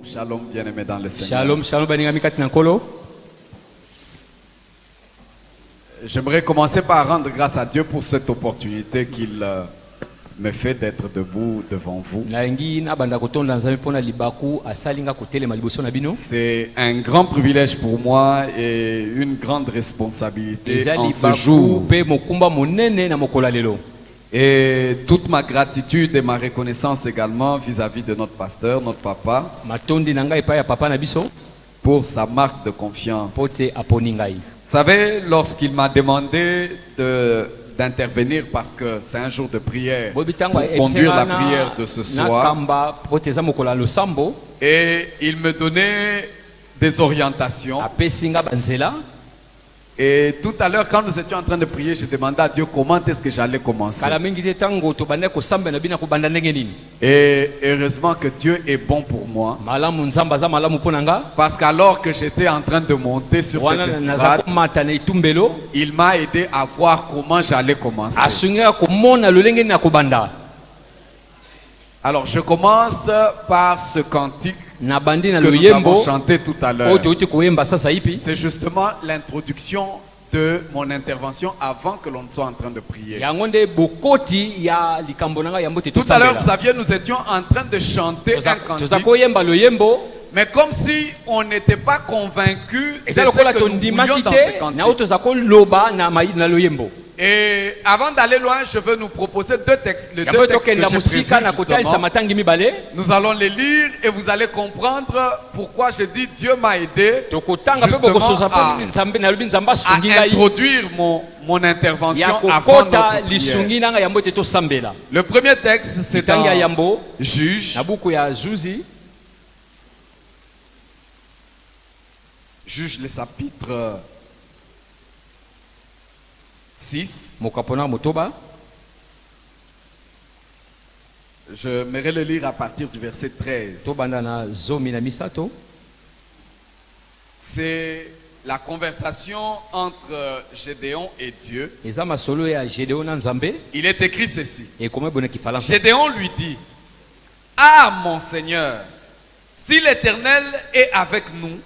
Shalom, bien-aimé dans le Seigneur. Shalom, shalom, baningami katinankolo. J'aimerais commencer par rendre grâce à Dieu pour cette opportunité qu'il me fait d'être debout devant vous. C'est un grand privilège pour moi et une grande responsabilité en ce jour. Et toute ma gratitude et ma reconnaissance également vis-à-vis de notre pasteur, notre papa, pour sa marque de confiance. Vous savez, lorsqu'il m'a demandé d'intervenir parce que c'est un jour de prière, pour conduire la prière de ce soir, et il me donnait des orientations. Et tout à l'heure, quand nous étions en train de prier, je demandais à Dieu comment est-ce que j'allais commencer. Et heureusement que Dieu est bon pour moi. Parce qu'alors que j'étais en train de monter sur cette estrade, il m'a aidé à voir comment j'allais commencer. Alors je commence par ce cantique que nous avons chanté tout à l'heure. C'est justement l'introduction de mon intervention avant que l'on soit en train de prier. Tout à l'heure, vous saviez, nous étions en train de chanter un cantique, mais comme si on n'était pas convaincu de ce que nous voulions dans ce cantique. Et avant d'aller loin, je veux nous proposer deux textes. Les deux textes que j'ai prévus, justement. Nous allons les lire et vous allez comprendre pourquoi je dis Dieu m'a aidé justement à introduire mon intervention avant notre prière. Le premier texte, c'est dans Juge. Juge le chapitre 6. Je m'aimerais le lire à partir du verset 13. C'est la conversation entre Gédéon et Dieu. Il est écrit ceci. Gédéon lui dit: ah mon Seigneur, si l'Éternel est avec nous,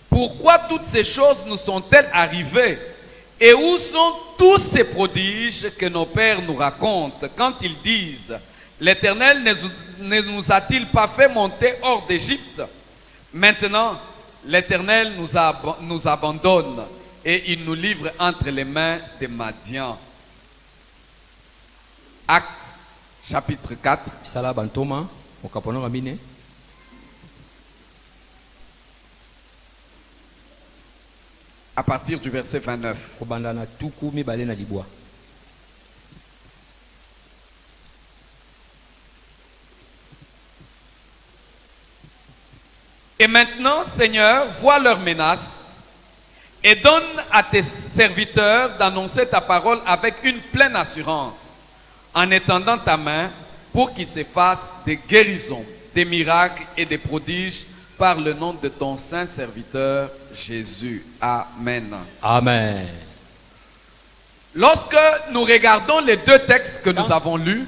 pourquoi toutes ces choses nous sont-elles arrivées? Et où sont tous ces prodiges que nos pères nous racontent quand ils disent: l'Éternel ne nous a-t-il pas fait monter hors d'Égypte? Maintenant, l'Éternel nous abandonne et il nous livre entre les mains des Madians. Actes chapitre 4. À partir du verset 29. Et maintenant, Seigneur, vois leurs menaces et donne à tes serviteurs d'annoncer ta parole avec une pleine assurance, en étendant ta main pour qu'il se fasse des guérisons, des miracles et des prodiges par le nom de ton saint serviteur Jésus. Amen. Amen. Lorsque nous regardons les deux textes que nous avons lus,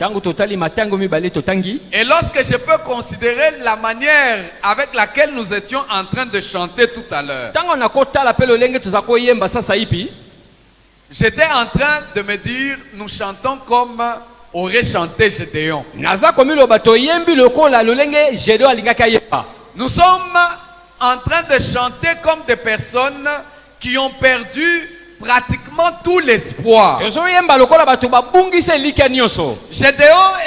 et lorsque je peux considérer la manière avec laquelle nous étions en train de chanter tout à l'heure, j'étais en train de me dire, nous chantons comme aurait chanté Gédéon. Nous sommes en train de chanter comme des personnes qui ont perdu pratiquement tout l'espoir. Gédéon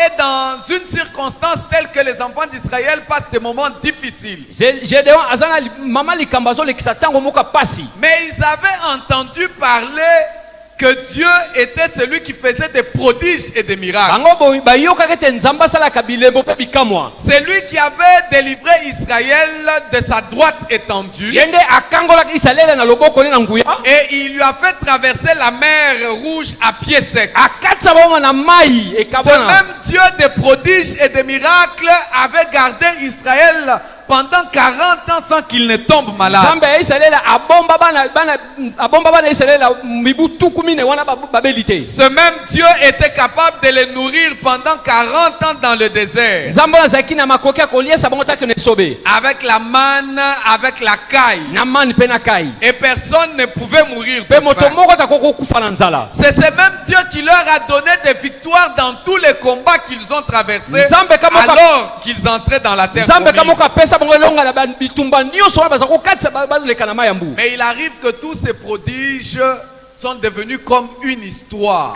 est dans une circonstance telle que les enfants d'Israël passent des moments difficiles. Mais ils avaient entendu parler que Dieu était celui qui faisait des prodiges et des miracles. C'est lui qui avait délivré Israël de sa droite étendue. Et il lui a fait traverser la mer Rouge à pied sec. Ce même Dieu des prodiges et des miracles avait gardé Israël pendant 40 ans sans qu'il ne tombe malade. Nzambe ya Israël abomba bana Israël mibu tukumine wana babelite. Ce même Dieu était capable de les nourrir pendant 40 ans dans le désert. Nzambe azaki na makoki kolia sabonta ke nesobe. Avec la manne, avec la caille. Na manne pe na caille. Et personne ne pouvait mourir. Pe moto moko ta koko kufa na nzala. C'est ce même Dieu qui leur a donné des victoires dans tous les combats qu'ils ont traversés alors qu'ils entraient dans la terre promise. Mais il arrive que tous ces prodiges sont devenus comme une histoire.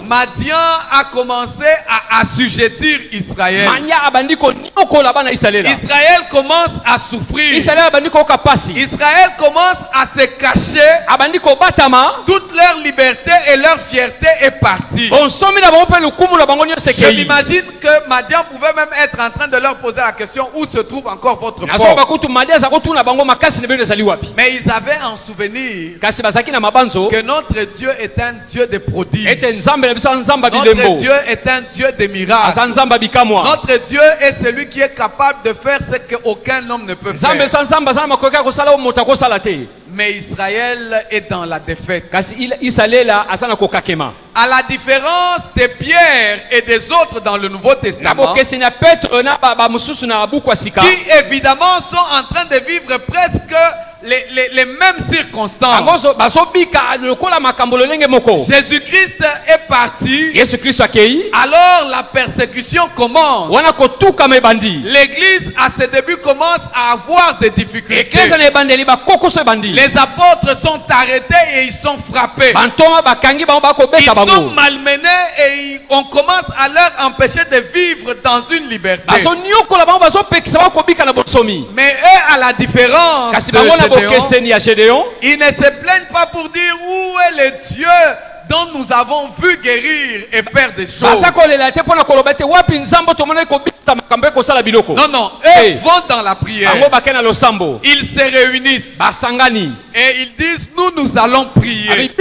Madian a commencé à assujettir Israël. Israël commence à souffrir. Israël commence à se cacher. Toute leur liberté et leur fierté est partie. Je m'imagine que Madian pouvait même être en train de leur poser la question: où se trouve encore votre force? Mais ils avaient en souvenir que notre Dieu est un Dieu de prodiges. Notre Dieu est un Dieu de miracles. Notre Dieu est celui qui est capable de faire ce qu'aucun homme ne peut faire. Mais Israël est dans la défaite. À la différence des Pierre et des autres dans le Nouveau Testament, qui évidemment sont en train de vivre presque les mêmes circonstances. Jésus-Christ est parti. Alors la persécution commence. L'église à ses débuts commence à avoir des difficultés. Les apôtres sont arrêtés et ils sont frappés. Ils sont malmenés et on commence à leur empêcher de vivre dans une liberté. Mais eux, à la différence de Gédéon, ils ne se plaignent pas pour dire où est le Dieu dont nous avons vu guérir et faire des choses. Non, non, eux vont dans la prière. Ils se réunissent et ils disent: nous allons prier.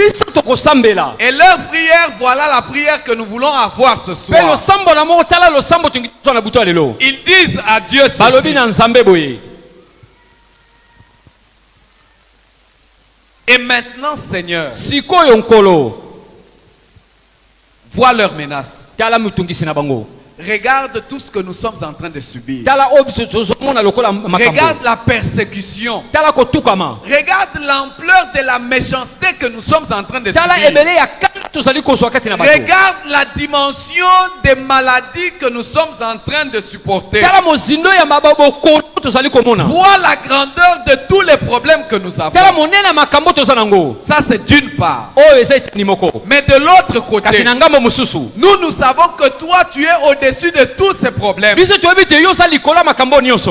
Et leur prière, voilà la prière que nous voulons avoir ce soir. Ils disent à Dieu ceci: et maintenant, Seigneur, vois leurs menaces. Regarde tout ce que nous sommes en train de subir. Regarde la persécution. Regarde l'ampleur de la méchanceté que nous sommes en train de subir. Regarde la dimension des maladies que nous sommes en train de supporter. Vois la grandeur de tous les problèmes que nous avons. Ça, c'est d'une part. Mais de l'autre côté, nous savons que toi, tu es au-dessus de tous ces problèmes.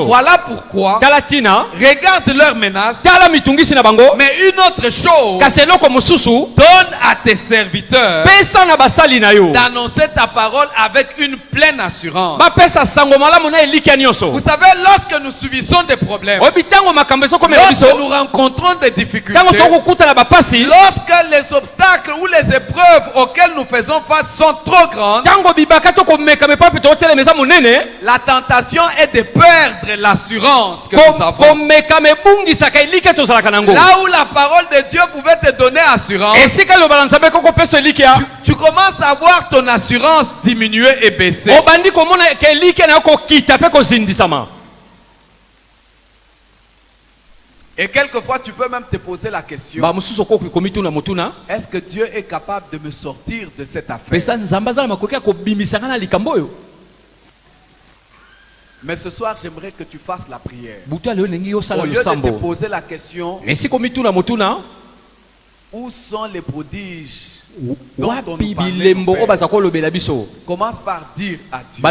Voilà pourquoi regarde leurs menaces. Mais une autre chose, donne à tes serviteurs d'annoncer ta parole avec une pleine assurance. Vous savez, lorsque nous subissons des problèmes, lorsque nous rencontrons des difficultés, lorsque les obstacles ou les épreuves auxquelles nous faisons face sont trop grandes, la tentation est de perdre l'assurance que nous avons. Là où la parole de Dieu pouvait te donner assurance, tu commences à voir ton assurance diminuer et baisser. Et quelquefois tu peux même te poser la question: est-ce que Dieu est capable de me sortir de cette affaire? Mais ce soir, j'aimerais que tu fasses la prière. Au lieu de te poser la question: où sont les prodiges dont on nous parlait? Commence par dire à Dieu: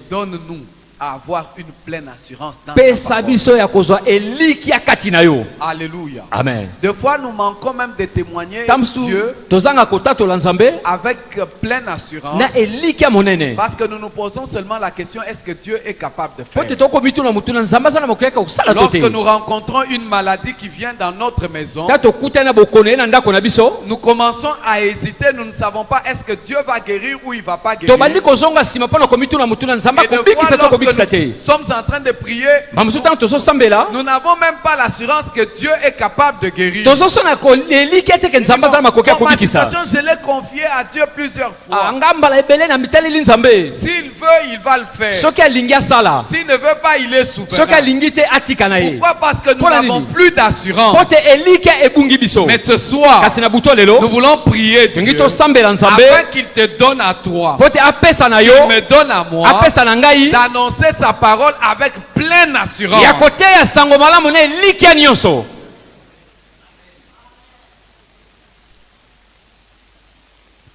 donne-nous à avoir une pleine assurance dans pesa ta parole. biso ya kozwa elikia kati na yo. Alléluia. Amen. Des fois, nous manquons même de témoigner Tamsu Dieu tozanga kotatola nzambe avec pleine assurance. na elikia monene. Parce que nous nous posons seulement la question, est-ce que Dieu est capable de Po te faire? toko mituna mutuna nzamba sana mokoyaka kusala Lorsque tote. nous rencontrons une maladie qui vient dans notre maison, Tato kutana bokone na ndako na biso. nous commençons à hésiter, nous ne savons pas est-ce que Dieu va guérir ou il ne va pas guérir. To bandi kozonga sima pona komituna mutuna nzamba Et de kobiki fois, sa to lorsque kobiki sa te. nous sommes en train de prier, Mamusu tan tozo sambela. nous n'avons même pas l'assurance que Dieu est capable de guérir. Tozo sona ko elikia te ke nzamba sana makoki Bon, ma kobiki sa. situation, je l'ai confiée à Dieu plusieurs fois. Ngamba la ebele na mitali nzambe. S'il veut, il va le faire. Soki alingi asala. S'il ne veut pas, il est Soki souverain. alingi te atika na ye. Pourquoi? Parce que nous Pour la n'avons nini? plus d'assurance. Po te elikia ebungi biso. Mais ce soir, Kasi na buto nous lelo. voulons prier Dieu Tungi to sambela nzambe. afin qu'il te donne à toi, Po te apesa na yo. me donne à moi, Apesa na ngai. d'annoncer sa parole avec pleine assurance. Ya kote ya sango malamu na elikia nyonso.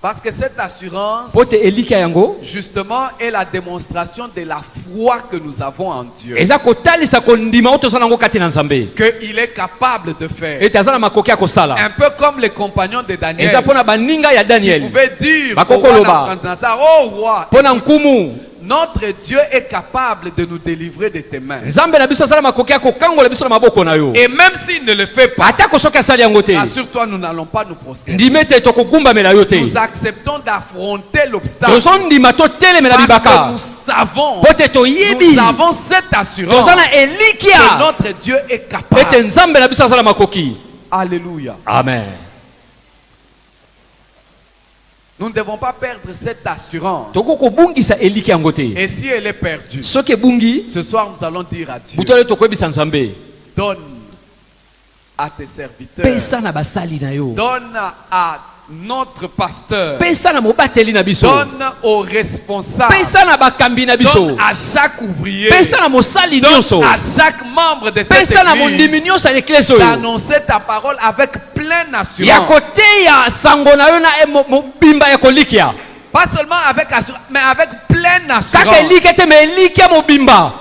Parce que cette assurance, Po te elikia yango. justement, est la démonstration de la foi que nous avons en Dieu. Eza kotalisa kondima oto sana ngo kati na nzambe. Qu'il est capable de faire. Ete azana makoki ya kosala. Un peu comme les compagnons de Daniel. Eza pona baninga ya Vous Daniel. pouvez dire Bakoko au roi loba. Nabucodonosor, oh roi, Pona nkumu. notre Dieu est capable de nous délivrer de tes mains. Nzambe na biso asala makoki ya kokangola biso na maboko na yo. Et même s'il ne le fait pas, Ata kosoki asali yango te. assure-toi, nous n'allons pas nous prosterner. Ndime te tokogumbamela yo te. Nous acceptons d'affronter l'obstacle. Tozondima totelemela Parce que bibaka. nous savons, Po te toyebi. nous avons cette assurance Toza na que elikia. notre Dieu est Ete capable. nzambe na biso asala makoki. Alléluia. Amen. Nous ne devons pas perdre cette assurance. Toko kobungisa elikia yango te. Et si elle est perdue, Soki ebungi, ce soir nous allons dire à Dieu, butole tokoyebisa nzambe. donne à tes serviteurs, Pesa na basali na yo. donne à notre pasteur, Pesa na mobateli na biso. donne aux responsables, Pesa na bakambi na biso. donne à chaque ouvrier, Pesa na mosali donne nyonso. à chaque membre de cette Pesa na mondimi église nyonso ya eklese oyo. d'annoncer ta parole avec pleine Ya assurance. koteya sango na yo na mobimba ya kolikia. Pas seulement avec assurance, mais avec pleine Kaka assurance. elikia te me elikia mobimba.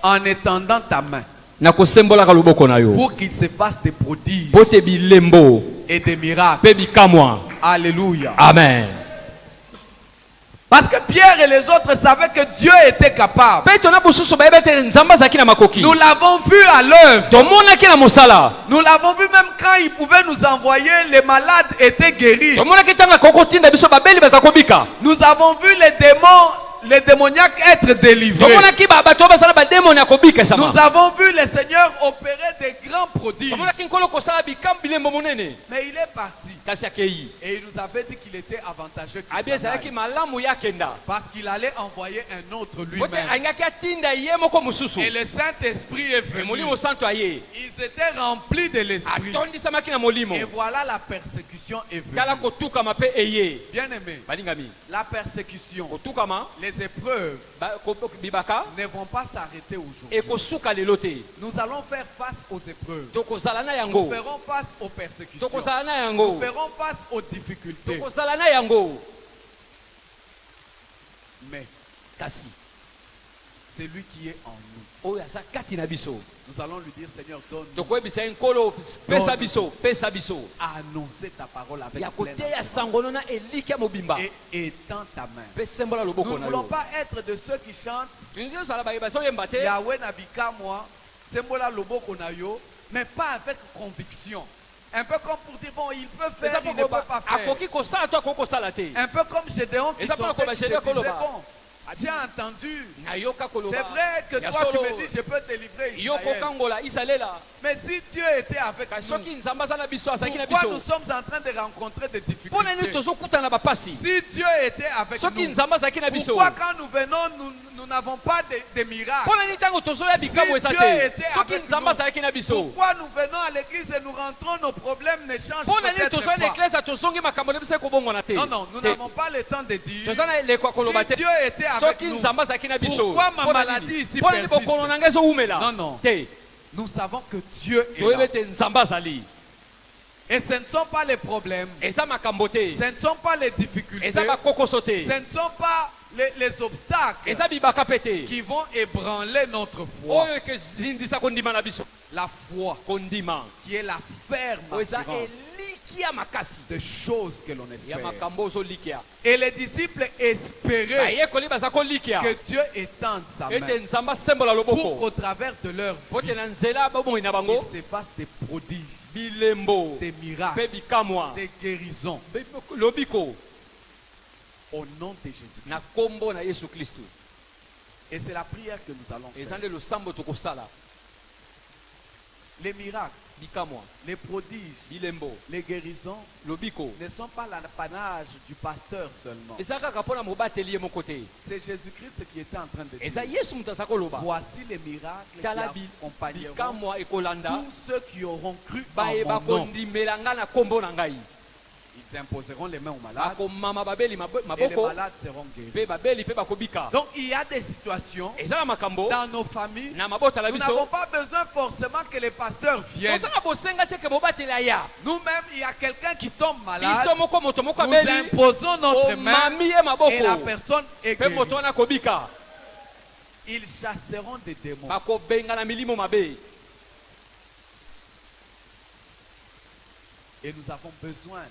En étendant ta main Na kosembolaka loboko na yo. pour qu'il se fasse des prodiges Po te bilembo. et des miracles. Pe bikamwa. Alléluia. Amen. Parce que Pierre et les autres savaient que Dieu était capable. Pe tona bosusu bayeba te nzamba zaki na makoki. Nous l'avons vu à l'œuvre. Tomonaki na mosala. Nous l'avons vu même quand il pouvait nous envoyer, les malades étaient guéris. Tomonaki tanga kokotinda biso babeli baza kobika. Nous avons vu les démons, les démoniaques être délivrés. Tomonaki bato basala ba demoni ya kobika sama. Nous avons vu le Seigneur opérer des grands prodiges. Tomonaki nkolo kosala bikam bilembo monene. Mais il est parti. Kasi akei. Et il nous avait dit qu'il était avantageux qu'il Abi s'en ezalaki aille. malamu ya kenda. Parce qu'il allait envoyer un autre Bote lui-même. angaki atinda ye moko mususu. Et le Saint-Esprit est venu. Molimo santo aye. Ils étaient remplis de l'Esprit. Atondisamaki na molimo. Et voilà la persécution est venue. Kala kotukama pe eye. Bien aimé, Balingami. la persécution, Kotukama les épreuves bibaka ne vont pas s'arrêter aujourd'hui. ekosuka lelo te. Nous allons faire face aux épreuves. Tokozala na Nous yango. ferons face aux persécutions. Tokozala na yango. Nous ferons face aux difficultés. Tokozala na yango. Mais Kasi celui qui est en nous, oyo aza kati na biso. nous allons lui dire, Seigneur, donne-nous Tokoyebisa nkolo pesa biso, pesa biso. à annoncer ta parole avec Ya pleine koteya assurance. sangono na elika mobimba. Et étends ta main. Pe sembola Nous loboko ne na voulons yo. pas être de ceux qui chantent Tundio sala bayeba so yemba te. Yahweh nabika moi, sembola loboko na yo, mais pas avec conviction. Un peu comme pour dire, bon, il peut faire, il ne peut pas faire. akoki kosala to akoki kosala te. Un peu comme Gédéon qui Et ça prend sortait, comme qui se Gédéon disait, Koloba. bon, j'ai entendu. Nayoka koloba. C'est vrai que Ya toi tu solo. me dis, je peux délivrer Yo Israël. kokangola isalela. Mais si Dieu était avec nous, Soki nzamba za na biso azaki na pourquoi nous biso. sommes en train de rencontrer des Pona ni difficultés? tozokutana bapasi. Si Dieu était avec Soki nous, nzamba azaki na biso. pourquoi quand nous venons, nous n'avons pas de miracles? Pona ni tango tozoya bikambo eza Dieu te. était Soki avec nzamba nous, azaki na biso. pourquoi nous venons à l'église et nous rentrons, nos problèmes ne changent Pona ni peut-être tozoya na pas? eklesa tozongi makambo na biso ekobongwana te. Non, non, nous Te. n'avons pas le temps de dire. Toza na elekwa koloba te. Si Dieu était avec Soki nous, nzamba azaki na biso. pourquoi ma Pona maladie nini? ici Pona ni persiste? bokono na ngai ezoumela. Non, non. Te. Nous savons que Dieu est Toyebe là. te nzamba azali. Et ce ne sont pas les problèmes, Eza makambo te. ce ne sont pas les difficultés, Eza bakokoso te. ce ne sont pas les obstacles eza bibaka pete qui vont ébranler notre foi. oyo ekozindisa kondima na biso La foi kondima qui est la ferme oyo eza assurance elikia makasi des choses que l'on ya espère. makambo ozolikia Et les disciples espéraient bayekoli baza kolikia que Dieu étende sa ete main nzambe asembola pour loboko qu'au travers de leur po vie, te na nzela bomoi na bango il se passe des prodiges, bilembo des mpe miracles, bikamwa des guérisons lobiko au nom de Jésus. na kombo na yesu kristu Et c'est la prière que nous allons eza faire. nde losambo tokosala Les miracles, bikamwa les prodiges, bilembo les guérisons lobiko ne sont pas l'apanage du pasteur seulement. eza kaka mpo na mobateli ye moko te C'est Jésus-Christ qui était en train de eza dire, yesu moto aza koloba voici les miracles qui tala accompagneront bikamwa ekolanda tous ceux qui auront cru en baye mon nom. bakondimela nga na kombo na ngai Ils imposeront les mains aux malades bakomama babeli et les maboko malades seront guéris. mpe babeli mpe bakobika Donc il y a des situations eza na makambo dans nos familles, na mabota na nous n'avons biso pas besoin forcément que les pasteurs viennent. tozanga bosenga te ke mobateli aya Nous-mêmes, il y a quelqu'un qui tombe malade, biso moko moto moko nous abeli imposons notre main omami ye et la maboko personne est mpe guérie. moto wana akobika Ils chasseront des démons. bakobenga na milimo mabe Et nous avons besoin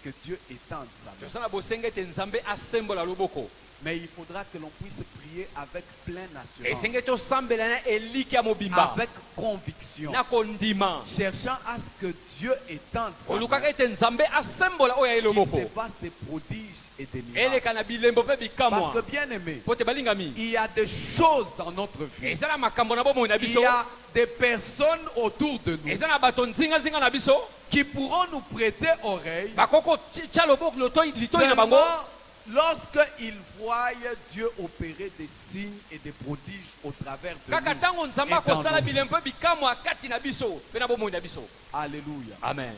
que Dieu étende sa main. tozana bosenga ete nzambe asembola loboko Mais il faudra que l'on puisse prier avec pleine assurance, esenge tosambela na eliki ya mobimba avec conviction, na kondima cherchant à ce que Dieu étende sa main, kolukaka ete nzambe asembola oyo aye qu'il se loboko passe des prodiges et des miracles. eleka na bilembo mpe bikamwa Parce que bien aimé, po te balingami il y a des choses dans notre vie. eza na makambo na bomoi na Il biso y a des personnes autour de nous eza na bato nzingazinga na biso qui pourront nous prêter oreille bakoko tia loboko litoi na bango seulement lorsqu'ils voient Dieu opérer des signes et des prodiges au travers de kaka nous. ntango nzambe et dans akosala nos vies. bilembo bikamwa kati na biso mpe na bomoi na biso Alléluia. amen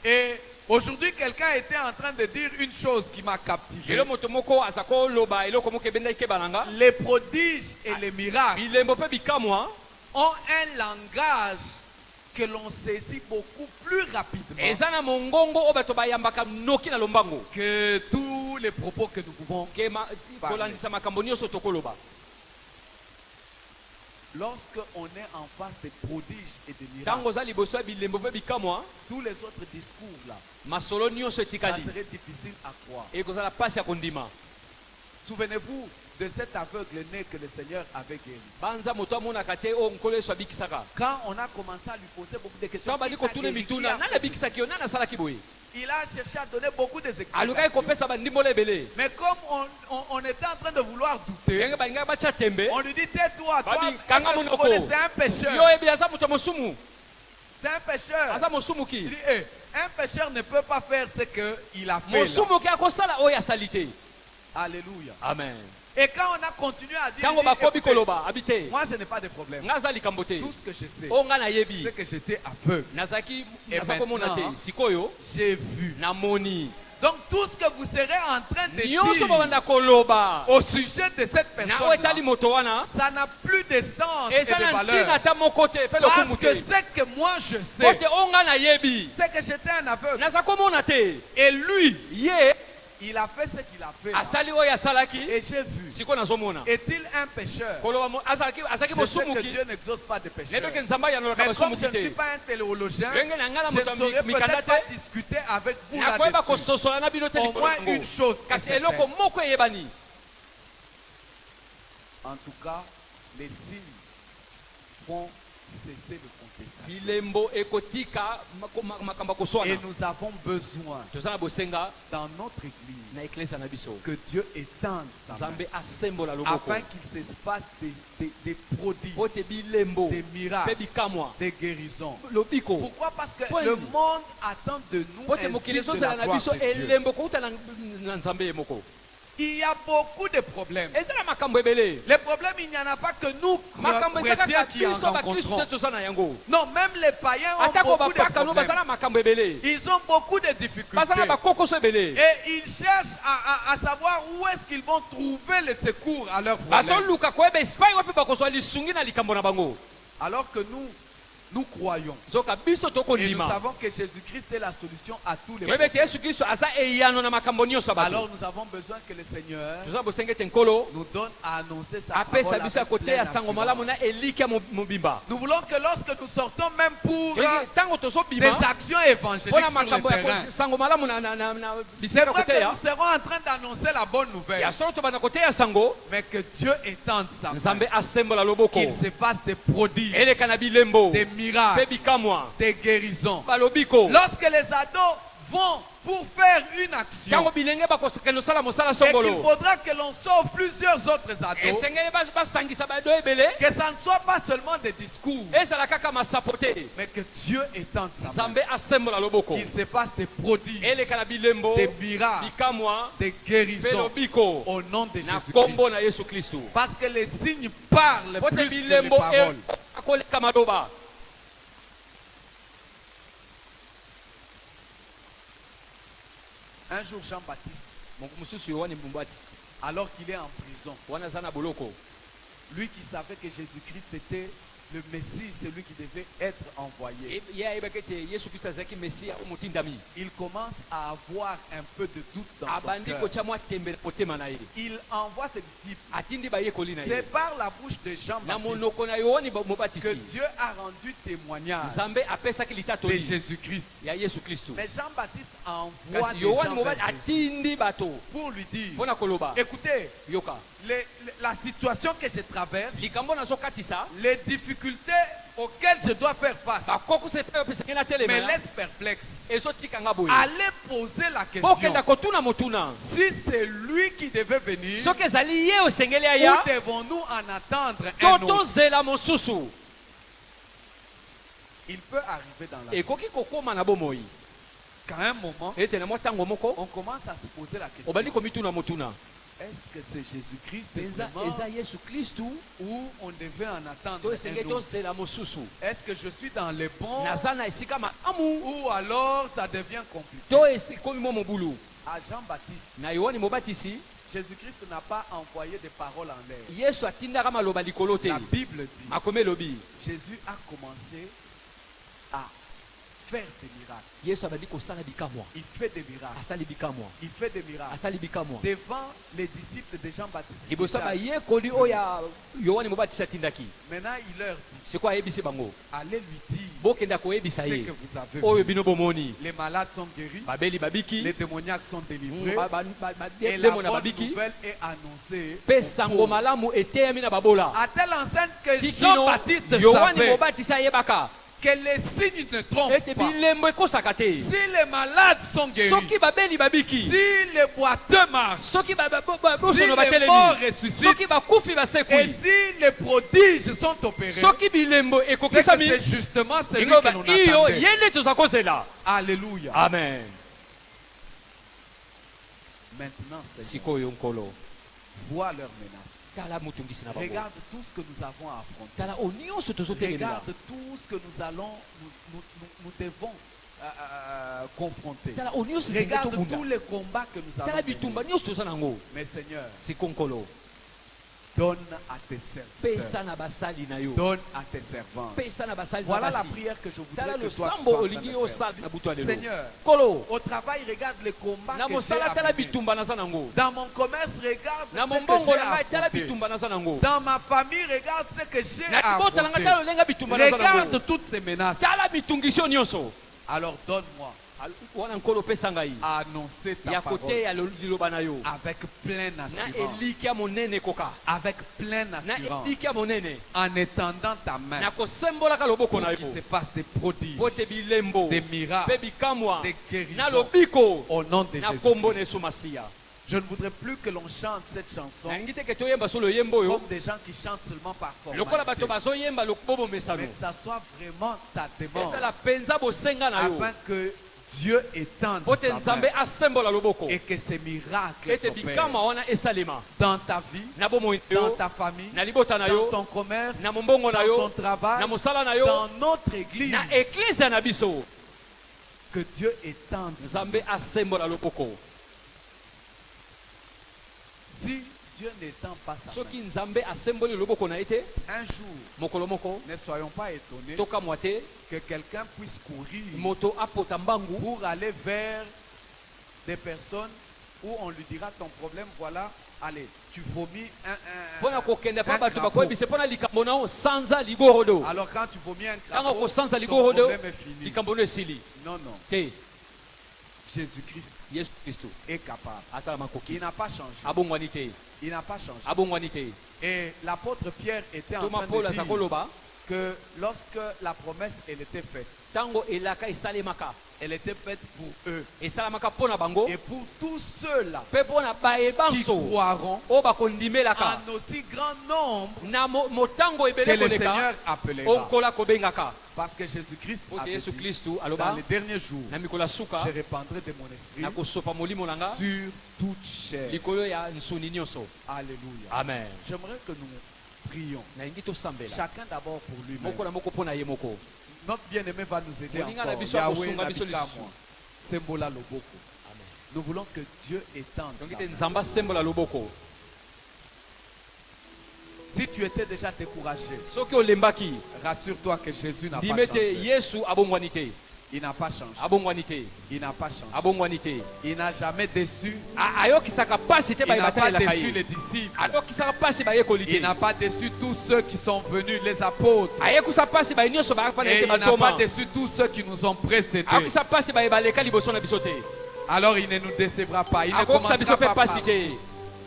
Et aujourd'hui, quelqu'un était en train de dire une chose qui m'a captivé. lelo moto moko aza koloba eloko moko ebendaki kebana nga Les prodiges et les miracles bilembo mpe bikamwa ont un langage que l'on saisit beaucoup plus rapidement eza na mongongo oyo bato bayambaka noki na lombango que tous les propos que nous pouvons. kolandisa makambo nyonso tokoloba Lorsqu'on est en face des prodiges et des miracles, ntango oza liboso ya bilembo mpe bikamwa tous les autres discours là, masolo nyonso ça etikali serait difficile à croire. ekozala pasi ya kondima Souvenez-vous de cet aveugle-né que le Seigneur avait guéri. banza moto amonaka te oyo nkolo yesu abikisaka Quand on a commencé à lui poser beaucoup de questions, ntango bali il a kotuna guéri. mituna nani abikisaki yo nani asalaki boye Il a cherché à donner beaucoup alukaki d'explications. kopesa bandimbola ebele Mais comme on était en train de vouloir douter, ndenge balingaki batya tembe on lui dit tais-toi, toi, Babi, est-ce kanga que tu monoko. connais, c'est un yo pécheur. oyebi aza moto mosumu C'est un pécheur. aza Il mosumuki dit, un pécheur ne peut pas faire ce qu'il a fait. Là. mosumuki akosala oyo asali te Alléluia. amen Et quand on a continué à dire, ntango il dit, bakobi écoutez, koloba abi te moi je n'ai pas de problème. nga aza likambo te Tout ce que je sais, oyo nga nayebi c'est que j'étais aveugle. nazalaki Et naza komona te maintenant, sikoyo J'ai vu. namoni Donc tout ce que vous serez en train de nyonso dire babanda koloba au sujet de cette na oyo etali personne, moto wana ça n'a plus de sens et eza de na ntina valeur. ata moko te mpe Parce lokumu que te ce que moi je po sais, te oyo nga nayebi c'est que j'étais un aveugle. naza komona te Et lui, ye il a fait ce qu'il a fait. là. asali oyo asalaki Et j'ai vu. sikoyo nazomona Est-il un pécheur? koloba azalaki Je sais que mosumuki Dieu n'exauce pas de pécheurs. nayebeke nzambe ayanolaka Mais comme basumuki je ne suis te pas un théologien, ndenge na ngai na je moto ne saurais mikanda peut-être pas te discuter avec vous nakoyeba là-dessus. kososola na bino te Au likolo moins yango une chose est kasi certaine. eloko moko eyebani En tout cas, les signes font cesser de contestation. bilembo ekotika makambo akoswana Et nous avons besoin toza na bosenga dans notre église na eklesa na biso que Dieu étende sa main nzambe asembola loboko afin qu'il se passe des prodiges, po te bilembo des mpe miracles, bikamwa des guérisons. lobiko Pourquoi? Parce que Point. le monde attend de nous po te un mokili signe de la ezozala na gloire biso de Dieu. elembo kouta na nzambe ye moko Il y a beaucoup de problèmes. eza na makambo ebele Les problèmes, il n'y en a pas que nous, makambo eza chrétiens, kaka qui en biso bakristu rencontrons. te toza na yango Non, même les païens ont atako beaucoup de bapaka no baza problèmes. na makambo ebele Ils ont beaucoup de baza na difficultés. bakokoso ebele Et ils cherchent à savoir où est-ce qu'ils vont trouver le secours à leurs problèmes. bazoluka koyeba epai wapi bakozwa lisungi na likambo na bango Alors que nous, nous croyons. Zoka biso Et nous tokondima. savons que Jésus-Christ est la solution à tous les Toyebete problèmes. Yesu Kristo aza eyano na makambo nyonso ya Alors bato. nous avons besoin que le Seigneur Toza bosengete nkolo nous donne à annoncer sa apesa parole biso ya avec koteya pleine sango malamu assurance. na eliki ya mobimba. Nous voulons que lorsque nous sortons même pour Tango des tozobima actions évangéliques mpona sur le makambo ya terrain, sango malamu na c'est bisika vrai que koteya nous serons en train d'annoncer la bonne nouvelle, ya solo tobanda koteya sango mais que Dieu étende sa main, nzambe asembola loboko qu'il se passe des prodiges, eleka na bilembo des mpe miracles, bikamwa des guérisons. balobiko. Lorsque les ados vont pour faire une action, Tango bilenge bakokende osala mosala et qu'il songolo faudra que l'on sauve plusieurs autres ados, esengeli basangisa bado ebele que ça ne soit pas seulement des discours, ezala kaka masapo te. mais que Dieu étende sa main, nzambe asembola loboko qu'il se passe des prodiges, eleka na bilembo des miracles, bikamwa des mpe guérisons lobiko au nom de na Jésus-Christ. kombo na yesu kristu. Parce que les signes parlent Pote plus que les bilembo paroles. akoleka maloba. Un jour, Jean-Baptiste, mosusu yohane mbumbwatisi alors qu'il est en prison, wana aza na boloko, lui qui savait que Jésus-Christ était le Messie, celui qui devait être envoyé, ye ayebaki ete yesu kristo azalaki mesiya omotindami, il commence à avoir un peu de doute dans son abandi cœur. kotya mwa tembe na motema na ye, Il envoie ses disciples. atindi bayekoli na ye C'est par la bouche de na Jean-Baptiste monoko na yohane que mobatisi Dieu a rendu témoignage nzambe apesaki de litatoli Jésus-Christ. ya yesu kristu. Mais Jean-Baptiste envoie Kasi des yohane gens mobali vers Jésus atindi bato pour lui dire, mpona koloba écoutez, yoka la situation que je traverse, likambo nazokatisa les difficultés auxquelles je dois faire face, bakokuse mpe bapesaki na me telema laisse perplexe. ezotikanga boye Allez poser la bokenda question. kotuna motuna Si c'est lui qui devait venir, soki ezali ye osengeli où aya devons-nous en attendre un to autre? tozela mosusu. Il peut arriver dans la vie Ekoki kokoma na bomoi qu'à un moment, ete na mwa ntango moko on commence à se poser la question. obandi komituna motuna Est-ce que c'est Jésus-Christ eza vraiment, yesu kristu ou on devait en attendre to esengeli un autre? tozela mosusu Est-ce que je suis dans les bons, naza na esika maamu ou alors ça devient compliqué? to ekomi mwa mobulu. À Jean-Baptiste, Na yohane mobatisi Jésus-Christ n'a pas envoyé des paroles en l'air. yesu atindaka maloba likolo te, La Bible dit, makomi elobi Jésus a commencé à faire des miracles. yesu abandi kosala bikamwa, Il fait des miracles. asali bikamwa, Il fait des miracles. asali bikamwa Devant les disciples de Jean-Baptiste. liboso ya bayekoli oyo ya yohane mobatisi atindaki. Maintenant, il leur dit, sikoyo ayebisi bango allez lui dire bokenda koyebisa ce ye que vous avez oyo vu. bino bomoni Les malades sont guéris, babeli babiki les démoniaques sont délivrés, et la demo na bonne babiki nouvelle est annoncée. mpe sango malamu eteyami na babola. À telle enseigne que tikino Jean-Baptiste yohane savait mobatisi ayebaka que les signes ne trompent ete pas. bilembo ekosaka te. Si les malades sont guéris, soki babeli babiki, si les boiteux marchent, soki si bosono les morts batelemi, ressuscitent, soki bakufi et basekwi, si les prodiges sont opérés, soki bilembo c'est que ekokisami, c'est justement celui que ingoba l'on iyo attendait. ye nde toza kozela. Alléluia. Amen. Maintenant, Seigneur, Sikoyo nkolo vois leurs menaces. tala motungisi na bango, Regarde tout ce que nous avons à affronter. tala o nyonso tozotelemela, Regarde tout ce que nous allons, nous devons confronter. tala o nyonso esengeli Regarde tous tobunda, les combats que nous tala allons bitumba mener. nyonso toza nango. Mais Seigneur, Siko nkolo donne à tes serviteurs. pesa na basali na yo, Donne à tes servants. pesa na basali na Voilà la basi, prière que je tala voudrais que toi tu losambo sois en olingi train yo de faire. osala na butu ya lelo. Seigneur, Kolo au travail, regarde les combats na que j'ai mosala à tala mener. bitumba naza nango, Dans mon commerce, regarde na ce que mombongo j'ai na à ngai tala affronter. bitumba naza nango, Dans ma famille, regarde ce que j'ai na à kibota na ngai tala affronter. lolenga bitumba naza nango, Regarde toutes ces menaces. tala bitungisio nyonso. Alors donne-moi Wana nkolo pesa ngai à annoncer ta ya parole koteya liloba na yo avec pleine na assurance. eliki ya monene koka, Avec pleine na assurance. eliki ya monene En étendant ta main. na kosembolaka loboko Pour na qu'il yo se passe des prodiges, po te bilembo des miracles, mpe bikamwa des guérisons. na lobiko Au nom de na kombo na Jésus. Yesu Masiya. Je ne voudrais plus que l'on chante cette chanson nangi te ke toyemba so loyembo oyo comme des gens qui chantent seulement par lokola bato formalité. bazoyemba bobo Mais mesano, que ça soit vraiment ta demande. ezala penza bosenga na yo Afin que Dieu étende po te sa nzambe main asembola loboko et que ces miracles ete s'opèrent bikamwa wana esalema dans ta vie, na bomoi na dans yo, ta famille, na libota na dans yo, ton commerce, na mombongo na dans ton yo, travail, na mosala na yo, dans notre église. na eklise na biso. Que Dieu étende. Nzambe asembola loboko. Si Dieu n'étend pas sa soki main, nzambe asemboli loboko na ete un jour, mokolo moko ne soyons pas étonnés toka mwate que quelqu'un puisse courir moto apota mbangu pour aller vers des personnes où on lui dira ton problème, voilà, allez, tu vomis pona kokende pa bato crapaud. bakoyebisa pona likambo nao sanza ligorodo Alors quand tu vomis un ntango crapaud, kosanza ton ligorodo problème est fini. likambo no esili Non, non. te Jésus-Christ yesu kristo est capable. asala makoki Il n'a pas changé. abongwani te Il n'a pas changé. abongwani te Et l'apôtre Pierre était en toma train paul de aza dire koloba que lorsque la promesse elle était faite, ntango elaka esalemaka elle était faite pour eux esalamaka mpo na bango et pour tous ceux-là mpe mpo na qui bayebanso croiront oyo bakondimelaka en aussi grand nombre na motango que ebele le koleka Seigneur appellera. onkola kobengaka Parce que Jésus-Christ po a te dit, yesu kristu dans aloba les derniers jours, na mikolo ya suka je répandrai de mon esprit nakosopa molimo na nga sur toute chair. likolo ya nsuni nyonso Alléluia. amen J'aimerais que nous prions. nalingi tosambela Chacun d'abord pour lui-même. moko na moko mpo na ye moko Notre bien-aimé va nous aider Moninga na encore. biso Yahweh akosunga biso Nabika lisusu. moi. Sembola Loboko. amen Nous voulons que Dieu étende donki sa te main. nzambe asembola loboko Si tu étais déjà découragé, soki olembaki rassure-toi que Jésus n'a pas ndime te changé. yesu abongwani te Il n'a pas changé. abongwani te Il n'a pas changé. abongwani te Il n'a jamais déçu. ayokisaka pasi te Il n'a pas bayebatalelaka déçu ye les disciples. ayokisaka pasi bayekoli Il te n'a pas déçu tous ceux qui sont venus, les apôtres. ayekusa pasi baye nyonso bayaka pa na Et ye te il n'a pas batoma déçu tous ceux qui nous ont précédés. ayokisa pasi baye baleka liboso na biso te Alors il ne nous décevra pas. Il ne akokisa biso commencera mpe pas pasi par... te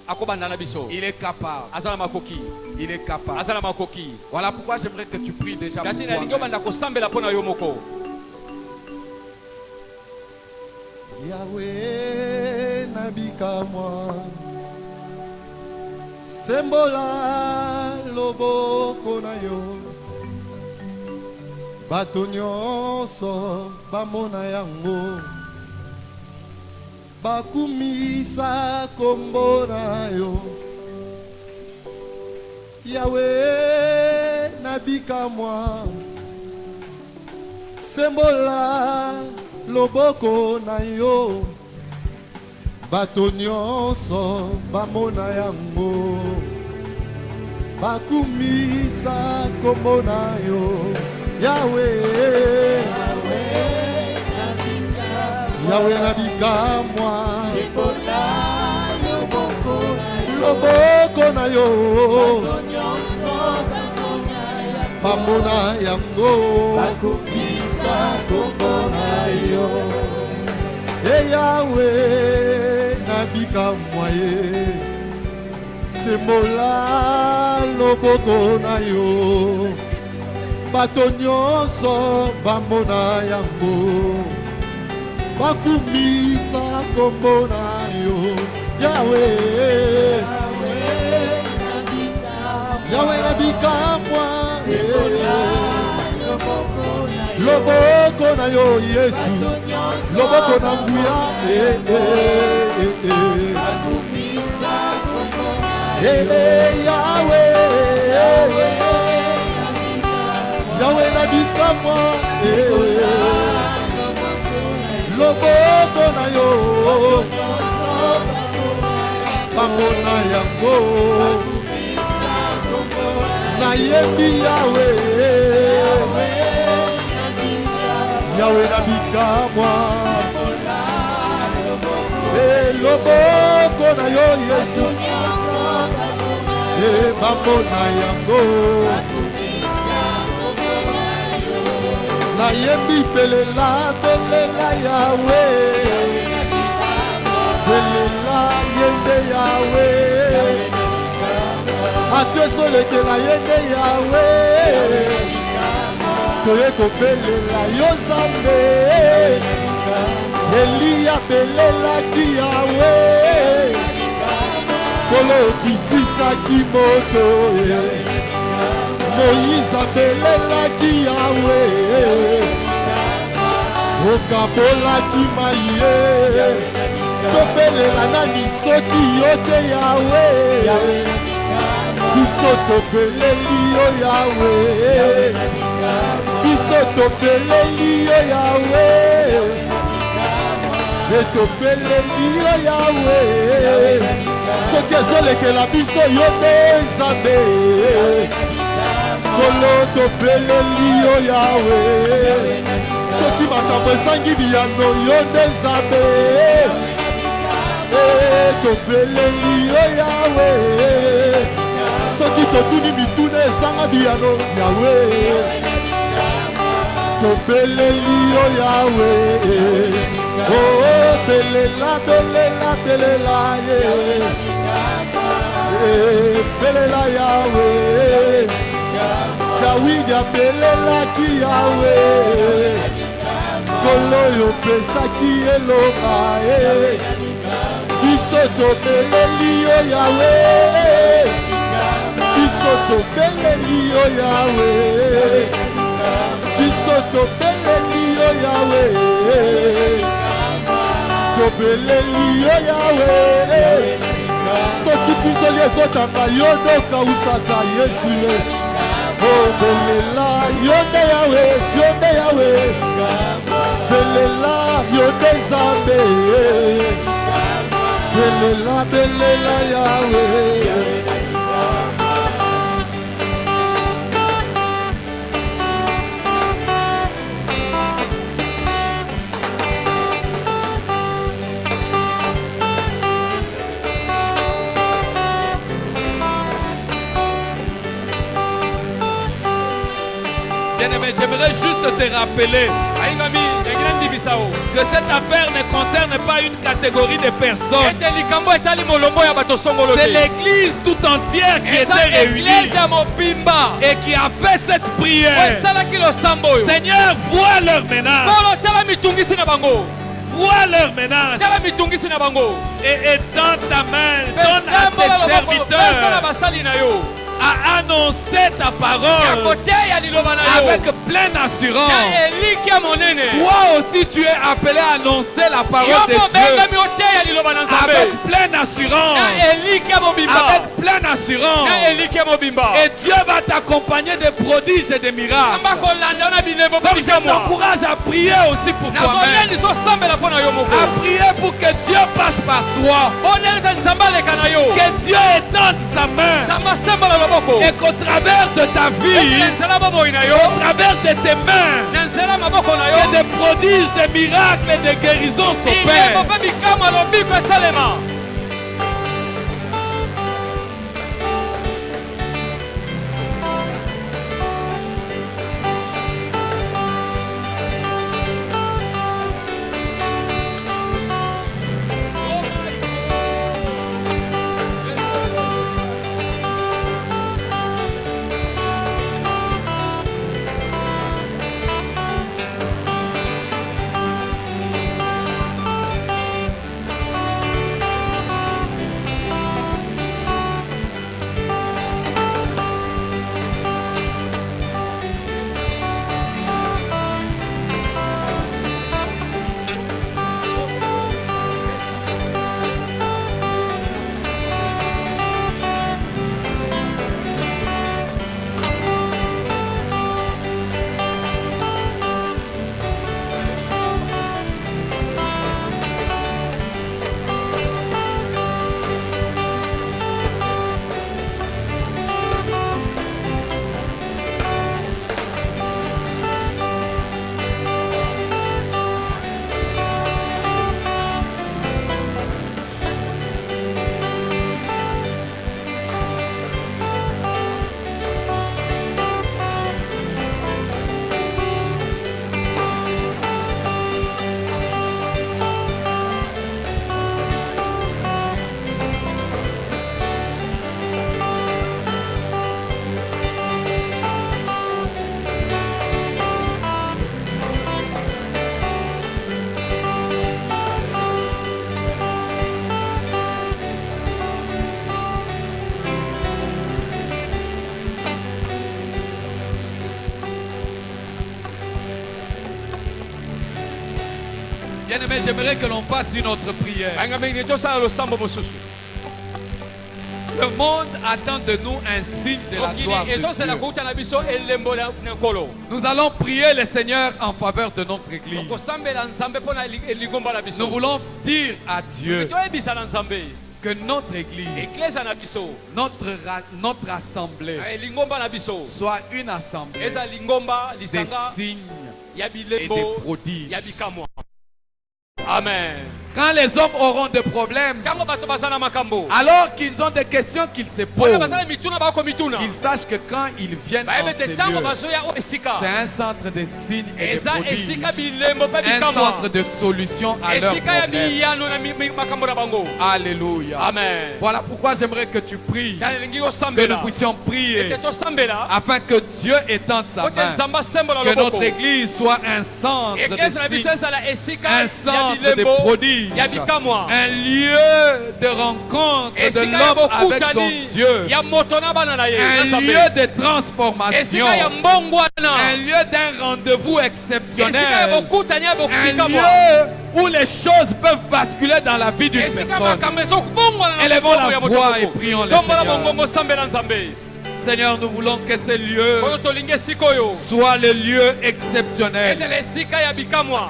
akobanda na biso Il est capable. aza na makoki Il est capable. aza na makoki Voilà pourquoi j'aimerais que tu pries déjà pour kati nalingi toi-même. obanda kosambela mpo na yo moko Yahweh nabika mwa sembola loboko na yo bato nyonso bamona yango bakumisa kombo na yo Yahweh nabika mwa sembola loboko na yo bato nyonso bamona yango bakumisa kombo na yo Yahweh Yahweh nabika mwa loboko na yo bamona yango kombo na yo Yahweh nabika mwaye sembola loboko na yo bato nyonso bamona yango bakumisa kombo na yo Yahweh Yahweh nabika mwa loboko na yo Yesu loboko na nguya Yahweh Yahweh nabika mwa loboko na yo bamona yango nayembi Yahweh Yahweh nabika mwa loboko na yo Yesu bamona yango nayembi belela belela Yahweh belela yende Yahweh atosolekela yende Yahweh toye kobelela yo Nzambe Eliya belelaki Yahweh kolo okitisaki moto Moïse abelelaki Yahweh okabolaki mai tobelela nani soki yo te Yahweh biso tobeleli yo Yahweh biso tobeleli yo Yahweh etobeleli yo Yahweh soki ezolekela biso yo nde nzambe kolo topeleli yo yawe soki makambo esangi biyano yo nde nzambe topeleli yo yawe soki totuni mituna esanga biyano yawe topeleli yo yawe oh belela belela belela ye belela yawe Dawidi abelelaki yawe kolo yo pesaki eloba biso topeleli yo yawe biso topeleli yo yawe biso topeleli yo yawe topeleli yo yawe soki pinzoli ezotanga yo ndokausaka yesu ye oh belela yo nde yawe yo nde yawe belela yo nde nzambe belela belela yawe Bien-aimé, j'aimerais juste te rappeler que cette affaire ne concerne pas une catégorie de personnes. C'est l'église tout entière qui était réunie et qui a fait cette prière. Seigneur, vois leur menace. Vois leur menace. Et étends ta main, donne à tes serviteurs à annoncer ta parole avec pleine assurance. Toi aussi tu es appelé à annoncer la parole de Dieu avec pleine assurance. Avec pleine assurance. Et Dieu va t'accompagner de prodiges et de miracles. Donc je t'encourage à prier aussi pour toi-même. À prier pour que Dieu passe par toi. Que Dieu étende sa main. Et qu'au travers de ta vie, au travers de tes mains, que des prodiges, des miracles et des guérisons s'opèrent. Bien-aimé, j'aimerais que l'on fasse une autre prière. Le monde attend de nous un signe de la gloire de Dieu. Nous allons prier le Seigneur en faveur de notre église. Nous voulons dire à Dieu que notre église, notre assemblée soit une assemblée des signes et des prodiges. Amen. Quand les hommes auront des problèmes, alors qu'ils ont des questions qu'ils se posent, qu'ils sachent que quand ils viennent dans ces lieux, c'est un centre de signes et de prodiges, un centre de solutions à leurs problèmes. Alléluia. Amen. Voilà pourquoi j'aimerais que tu pries, que nous puissions prier, afin que Dieu étende sa main, que notre église soit un centre de signes, un centre de prodiges, un lieu de rencontre de l'homme avec son Dieu, un lieu de transformation, un lieu d'un rendez-vous exceptionnel, un lieu où les choses peuvent basculer dans la vie d'une personne. Élevons la voix et prions le Seigneur. Seigneur, nous voulons que ce lieu soit le lieu exceptionnel,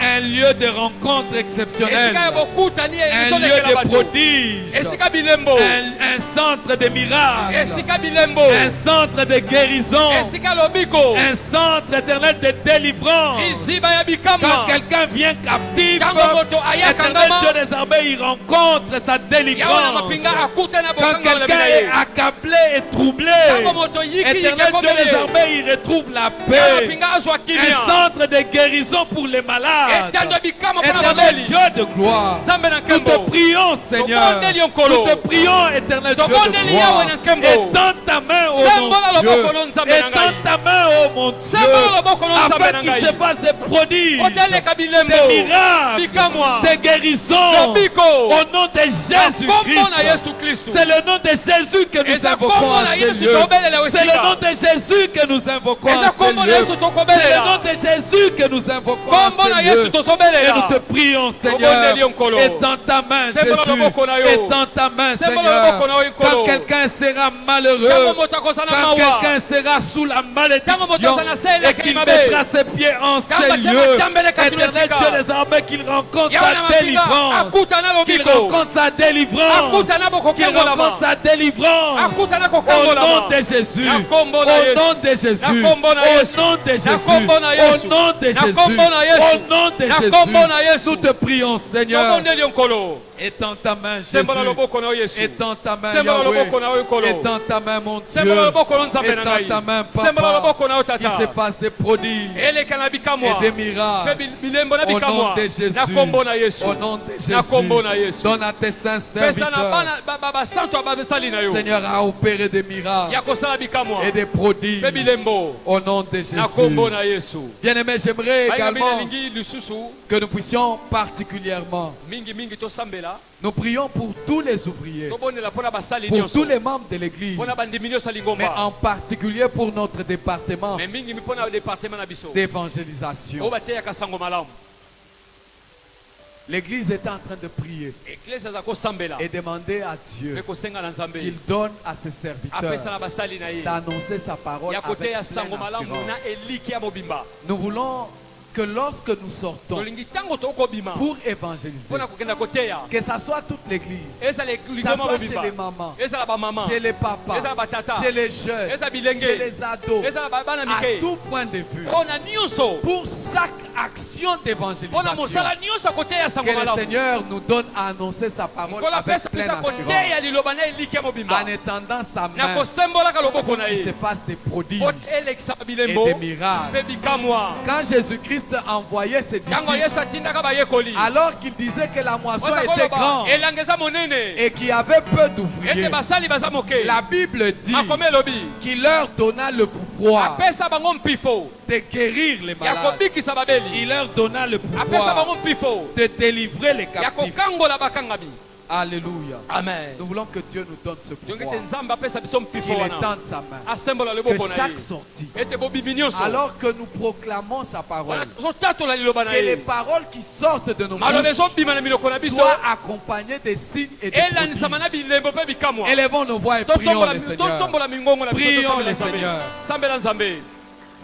un lieu de rencontre exceptionnelle, un lieu de prodige, un centre de miracles, un centre de guérison, un centre éternel de délivrance. Quand quelqu'un vient captif, éternel Dieu des armées, il rencontre sa délivrance. Quand quelqu'un est accablé et troublé, éternel Dieu des armées, il retrouve la paix. Un centre de guérison pour les malades. Éternel Dieu de gloire, nous te prions, Seigneur. Nous te prions, éternel Dieu de gloire. Étends ta main, ô mon Dieu. Étends ta main, ô mon Dieu. Afin qu'il se passe des prodiges, des miracles, des guérisons. Au nom de Jésus-Christ. C'est le nom de Jésus que nous invoquons à ce lieu. C'est le nom de Jésus que nous invoquons à ce lieu. C'est le nom de Jésus que nous invoquons à ce lieu. Et nous te prions, Seigneur. Étends ta main, Jésus. Étends ta main, Seigneur. Quand quelqu'un sera malheureux, quand quelqu'un sera sous la malédiction et qu'il mettra ses pieds en ces lieux, éternel Dieu des armées, qu'il rencontre sa délivrance, qu'il rencontre sa délivrance, qu'il rencontre sa délivrance. Au nom de Jésus, au nom de Jésus, au nom de Jésus, au nom de Jésus, au nom de Jésus, nous te prions, Seigneur. Étends ta main, Jésus. Étends ta main, Yahweh. Étends ta main, mon Dieu. Étends ta main, Papa. Qu'il se passe des prodiges et des miracles. Au nom de Jésus. Au nom de Jésus. Donne à tes saints serviteurs, Seigneur, à opérer des miracles et des prodiges. Au nom de Jésus. Bien-aimé, j'aimerais également que nous puissions particulièrement, nous prions pour tous les ouvriers, pour tous les membres de l'église, mais en particulier pour notre département d'évangélisation. L'église est en train de prier et demander à Dieu qu'il donne à ses serviteurs d'annoncer sa parole avec pleine assurance. Nous voulons que lorsque nous sortons pour évangéliser, que ça soit toute l'église, ça soit chez les mamans, chez les papas, chez les jeunes, chez les ados, à tout point de vue, pour chaque action d'évangélisation, que le Seigneur nous donne à annoncer sa parole avec pleine assurance, en étendant sa main pour qu'il se passe des prodiges et des miracles. Quand Jésus-Christ envoyait ses disciples, alors qu'il disait que la moisson était grande et qu'il y avait peu d'ouvriers, la Bible dit qu'il leur donna le pouvoir de guérir les malades. Il leur donna le pouvoir de délivrer les captifs. Alléluia. Amen. Nous voulons que Dieu nous donne ce pouvoir, qu'il étende sa main, que chaque sortie, alors que nous proclamons sa parole, que les paroles qui sortent de nos bouches soient accompagnées des signes et des prodiges. Élevons nos voix et prions le Seigneur. Prions le Seigneur.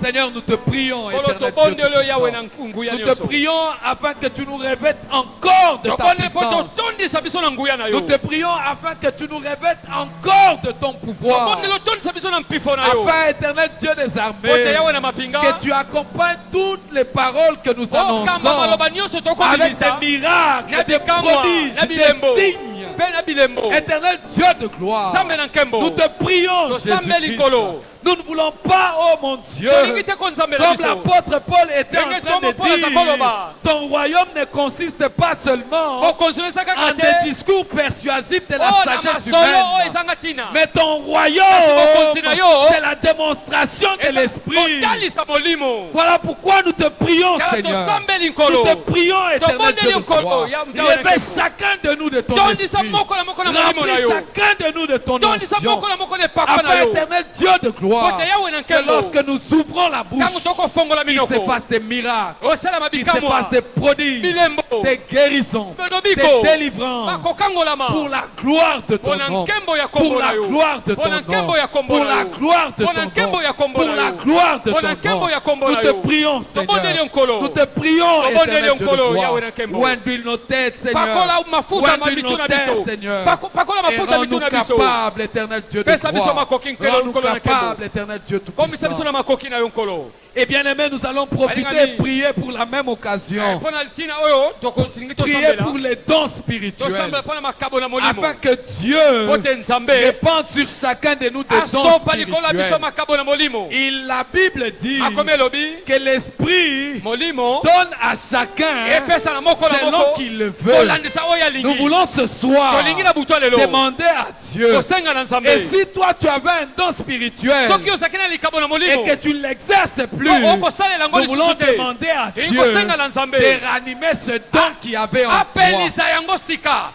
Seigneur, nous te prions, Kolo éternel tobondelo Dieu Yahweh na tout-puissant. nguya Nous te nyonso. prions afin que tu nous revêtes encore de ta Tobonde po puissance. totondisa biso na nguya na Nous yo. te prions afin que tu nous revêtes encore de ton pouvoir. Tobondelo tondisa biso na mpifo na yo. Afin, éternel Dieu des Pote armées, Yahweh na mapinga. que tu accompagnes toutes les paroles que nous Okamba annonçons maloba nyonso avec tokobilisa. des miracles, Na des bikamwa, prodiges, na des bilembo. signes. Pe na bilembo. Éternel Dieu de gloire, Sambe na nkembo. nous te prions, Tosambe Jésus-Christ. likolo. Nous ne voulons pas, oh mon Dieu, Tolingi te konzambela comme biso. l'apôtre Paul était en Ndenge train tomo de Paul aza koloba. dire, ton royaume ne consiste pas seulement Bokonzolesa en kaka des te. discours persuasifs de la Oh na sagesse masolo oyo humaine, ezanga tina. mais ton royaume, bokonzi na yo, c'est la démonstration de l'esprit. Kotalisa molimo. Voilà pourquoi nous te prions, Kala Seigneur. tosambeli Nous nkolo. te prions, éternel Tobondeli Dieu de nkolo. gloire. Ya mzawe na Réveille nkembo. chacun de nous de ton Tondisa esprit. moko na molimo na Remplis yo. chacun de nous de ton Tondisa onction. moko na moko na epakwa na Afin, yo. éternel Dieu de gloire, Pote Yahweh na que nkembo. lorsque nous ouvrons la bouche, Tango tokofongola il se minoko. passe des miracles, Osalama il se passe bikamwa. des prodiges, Bilembo. des guérisons, Bedobiko. des délivrances, Bakokangolama. pour la gloire de ton Pona nom, nkembo ya pour kombo la na yo. gloire de ton Pona nom, nkembo ya kombo pour na la yo. gloire de Pona ton nkembo nom, ya kombo pour na la yo. gloire de Pona ton nkembo nom. ya kombo Nous na te yo. prions, Tobondeli Seigneur. nkolo. Nous te prions, Tobondeli éternel Dieu de nkolo, gloire. Yahweh na nkembo. Ouindule nos têtes, Seigneur. Pakola mafuta Ouindule mabitu nos na têtes, biso. Seigneur. Pakola Et mafuta rends-nous bitu na biso. capables, éternel Dieu de Pesa biso gloire. makoki nkelo Rends-nous nkolo na nkembo. capables, éternel Dieu Komisa biso tout-puissant. na makoki na yo nkolo. Et bien aimé, nous allons profiter Alingami. et prier pour la même occasion. Mpona tina oyo tokosingi Prier tosambela. pour les dons spirituels. Tosambela mpona makabo na molimo. Afin que Dieu Pote nzambe. répande sur chacun de nous des dons Asopa likola biso spirituels. makabo na molimo. La Bible dit Akomi elobi. que l'Esprit Molimo. donne à chacun Epesa na moko na selon moko. qu'il le veut. Kolandisa oyo alingi. Nous voulons ce soir Tolingi na butu lelo. demander à Dieu. Kosenga na nzambe. Et si toi tu avais un don spirituel Soki ozaki na likabo na molimo. et que tu ne l'exerces plus, Okosalela ngo nous voulons lisusu te. demander à Dieu Kosenga na nzambe. de ranimer ce don qui avait en toi. Apelisa yango sika.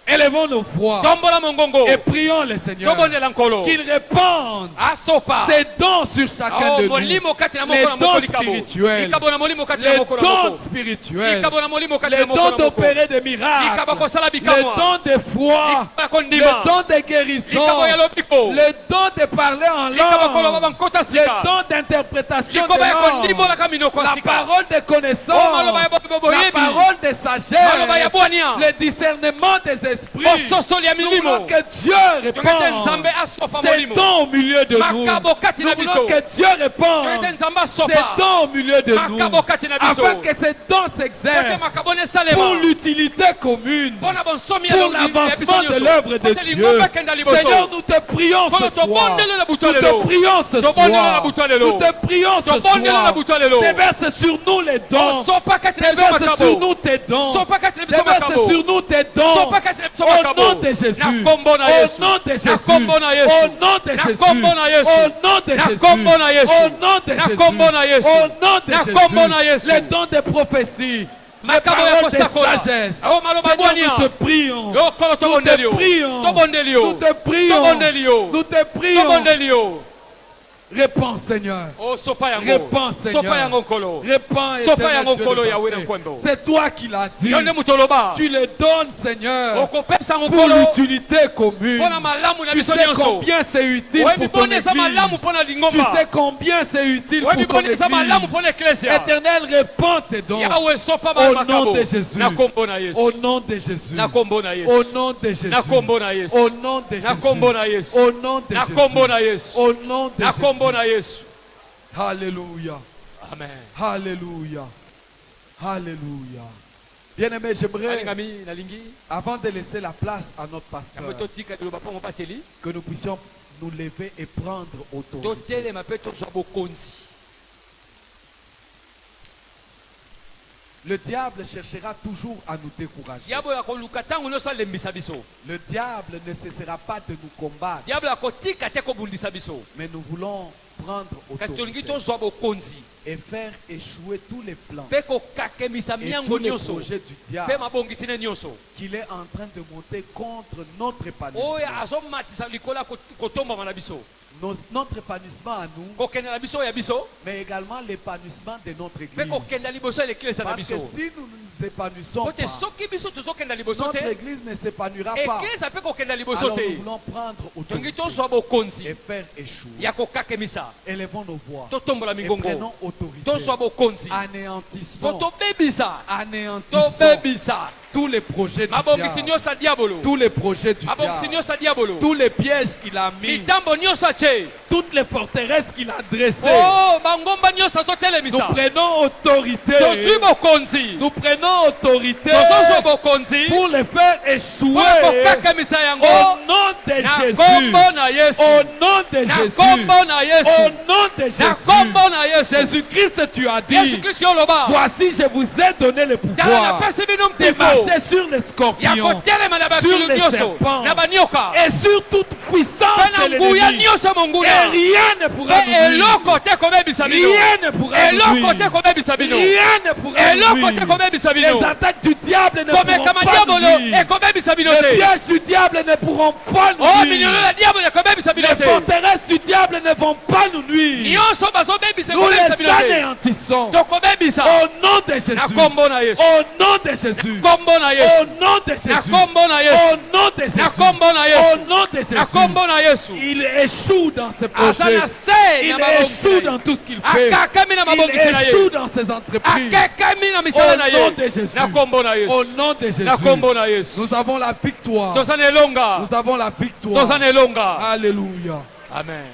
Élevons nos voix Tombola mongongo. et prions le Seigneur Tobondela nkolo. qu'il répande Asopa. ses dons sur chacun de nous. Molimo kati na Les moko na moko dons likabo. spirituels, Likabo na molimo kati na les moko na dons moko. spirituels, Likabo na molimo kati les na moko dons na moko. d'opérer des miracles, Likabo kosala les bikamwa. dons de foi, Likabo les kondima. dons de guérison, Likabo ya lobiko. les dons de parler en Likabo koloba langue, bankota les sika. dons d'interprétation Likabo ya de kondimbo la langue, kaminoko la sika. parole de Oh, maloba ya connaissance, bobo la yebi. parole de Maloba ya sagesse, bwania. le discernement des esprits. Ososoli ya Nous milimo. voulons que Dieu Tongete répande nzambe asopa ces molimo. dons au milieu de nous. Makabo kati Nous na voulons biso. que Dieu répande Tongete nzambe ces asopa. dons au milieu de nous. Makabo kati na biso. Afin que ces dons Pote s'exercent makabo ne salema. pour l'utilité commune, Mpona bonsomi ya pour longi ya biso l'avancement de nyonso. l'œuvre de Pote Dieu. lingomba kenda liboso. Seigneur, nous te prions ce Kono soir. tobondele na butu Nous lelo. te prions ce Tobondele na soir. butu lelo. Nous te prions ce Tobondele na soir. butu lelo. Déverse sur nous les dons. Sopa kati na biso Déverse sur makabo. nous tes dons. Sopa kati na biso Déverse makabo. sur nous tes dons. Sopa kati na biso Au makabo. nom de Jésus. Na kombo na Au Yesu. nom de Jésus. Na kombo na Yesu. Au nom de Na Jésus. kombo na Yesu. Au nom de Na Jésus. kombo na Yesu. Au nom de Na Jésus. kombo na Yesu. Au nom de Na Jésus. kombo na Yesu. Les dons de prophétie. Les Makabo ya paroles de kosakola. sagesse. Oh, maloba Seigneur, bwania. nous te prions. Yo kolo Nous tobondeli te yo. prions. Tobondeli yo. Nous te prions. Tobondeli yo. Nous te prions. Tobondeli yo. Réponds, Seigneur. Oh, sopa yango. Réponds, Seigneur. Sopa yango nkolo. Réponds, Sopa éternel yango Dieu nkolo des Yahweh na armées. nkwembo. C'est toi qui l'as dit. Yo nde mutu oloba. Tu le donnes, Seigneur, Okopesa pour nkolo. l'utilité commune. Mpona malamu na Tu biso sais nyonso. combien c'est utile Oyebi pour ton boni eza malamu église. mpona Tu lingomba. sais combien c'est utile Oyebi pour ton boni eza malamu église. mpona eklesia. Éternel, répands tes dons. Yahweh sopa Au bana nom makabo. de Jésus. Na kombo na Yesu. Au nom de Jésus. Na kombo na Au Yesu. nom de Jésus. Na kombo na Yesu. Au nom de Na Jésus. kombo na Yesu. Au nom de Na Jésus. kombo na Yesu. Au nom de Na kombo Jésus. na Yesu. Alléluia. Amen. Alléluia. Alléluia. Bien-aimé, j'aimerais, Alingami nalingi. avant de laisser la place à notre pasteur, Kambe totika liloba mpo mopateli. que nous puissions nous lever et prendre autorité. Totelema mpe tozwa bokonzi. Le diable cherchera toujours à nous décourager. Diabo akoluka ntango nyonso alembisa biso. Le diable ne cessera pas de nous combattre, Diabo akotika te kobundisa biso. mais nous voulons prendre Kasi tolingi autorité tozwa bokonzi. et faire échouer tous les plans Mpe kokakemisa et tous miango les nyonso. projets du Mpe diable mabongisi ne nyonso. qu'il est en train de monter contre notre Oyo épanouissement. azomatisa likolo ya kotombama na biso. notre épanouissement à nous, kokenda na biso ya biso mais également l'épanouissement de notre mpe église. kokenda liboso ya l'église na Parce que biso si nous ne nous épanouissons po te pas, soki biso tozokenda liboso notre te église ne s'épanouira pas. église mpe kokenda liboso Alors te nous voulons prendre tongi autorité tozwa bokonzi et faire échouer. ya kokakemisa Élevons nos voix totombola et migongo prenons autorité. tozwa bokonzi po Anéantissons, tobebisa anéantissons tobebisa tous les projets du mabongisi diable, nyonso ya diabolo tous les projets du mabongisi diable, nyonso ya diabolo tous les pièges qu'il a mis, mitambo nyonso atie toutes les forteresses qu'il a dressées. o bangomba nyonso Nous azotelemisa prenons autorité. tozwi bokonzi Nous prenons autorité tozozwa bokonzi pour les faire po échouer kokakemisa au yango nom de na Jésus. kombo na yesu Au nom de na Jésus. kombo na Au yesu nom de na kombo Jésus. na yesu Jésus-Christ, tu as yesu dit, kristo oloba voici, je vous ai donné le tala pouvoir napesi bino de mpiko marcher sur les ya scorpions kotelema na sur bakilo les nyonso serpents na banioka et sur toute puissance mpe de na nguya l'ennemi. nyonso Et monguna rien ne pourra mpe nous nuire. eloko te kobebisa bino Rien ne pourra nous eloko te nuire. kobebisa bino Rien ne pourra nous eloko te nuire. kobebisa bino Les attaques du diable ne pourront komekama pas nous diabolo nuire. ekobebisa bino Les te pièges du diable ne pourront pas nous o nuire. minyolo ya diabolo ekobebisa bino Les te forteresses du diable ne vont pas nous nuire. nyonso bazobebisa Nous ekobebisa les bino te anéantissons. tokobebisa Au nom de Jésus. na kombo na yesu Au nom de Jésus. kombo na Au yesu nom de na Jésus. kombo na Au yesu nom de Jésus. na kombo na Au yesu nom de Jésus. na kombo na yesu Il échoue dans ses aza projets. na se Il na mabongisi échoue na ye. dans tout ce qu'il fait. akakami na Il mabongisi na ye échoue dans ses entreprises. akekami na misala na Au nom ye de Jésus. na kombo na Au yesu nom de Jésus. na kombo na yesu Nous avons la victoire. toza na elonga Nous avons la victoire. toza na elonga Alléluia. amen